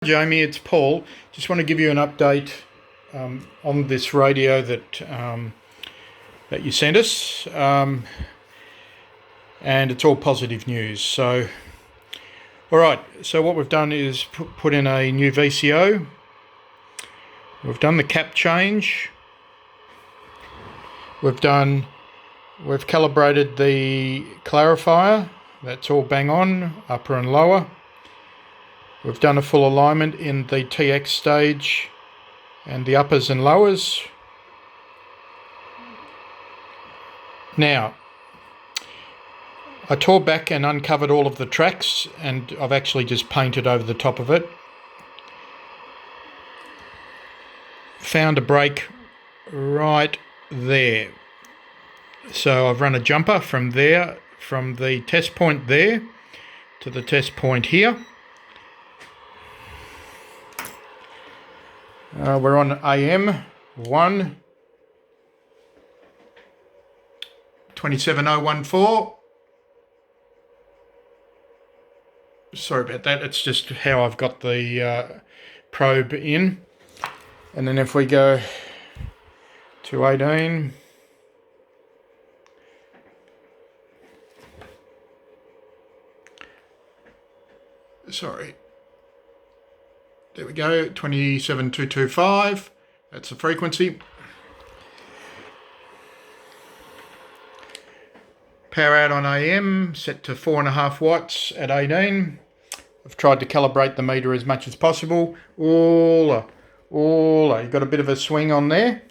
Jamie, it's Paul. Just want to give you an update on this radio that you sent us, and it's all positive news. So, all right. So what we've done is put in a new VCO. We've done the cap change. We've calibrated the clarifier. That's all bang on, upper and lower. We've done a full alignment in the TX stage and the uppers and lowers. Now, I tore back and uncovered all of the tracks, and I've actually just painted over the top of it. Found a break right there. So I've run a jumper from there, from the test point there to the test point here. We're on AM 1 27014. Sorry about that, it's just how I've got the probe in. And then if we go to 18, sorry, there we go, 27225, that's the frequency. Power out on AM, set to 4.5 watts at 18. I've tried to calibrate the meter as much as possible. You've got a bit of a swing on there.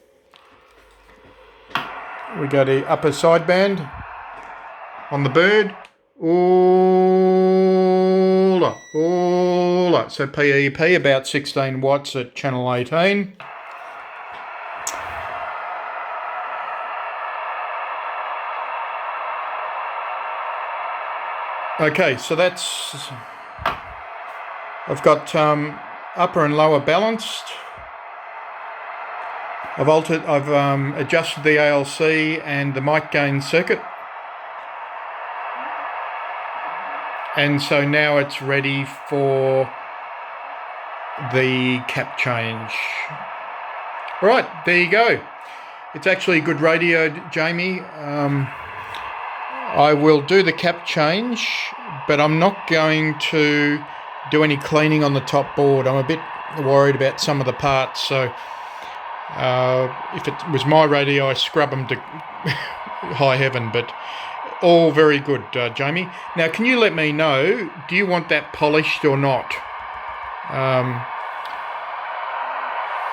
We go to upper sideband on the bird. So PEP about 16 watts at channel 18. Okay, so that's, I've got upper and lower balanced. I've adjusted the ALC and the mic gain circuit. And so now it's ready for the cap change. All right, there you go. It's actually a good radio, Jamie. I will do the cap change, but I'm not going to do any cleaning on the top board. I'm a bit worried about some of the parts, so if it was my radio, I scrub them to high heaven, but all very good, Jamie. Now, can you let me know, do you want that polished or not?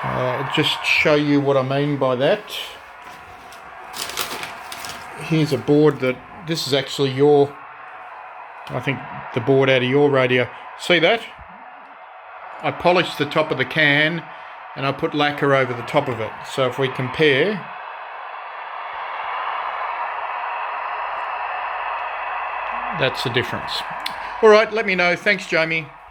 I'll just show you what I mean by that. Here's a board this is actually I think the board out of your radio. See that? I polished the top of the can and I put lacquer over the top of it. So if we compare, that's the difference. All right, let me know. Thanks, Jamie.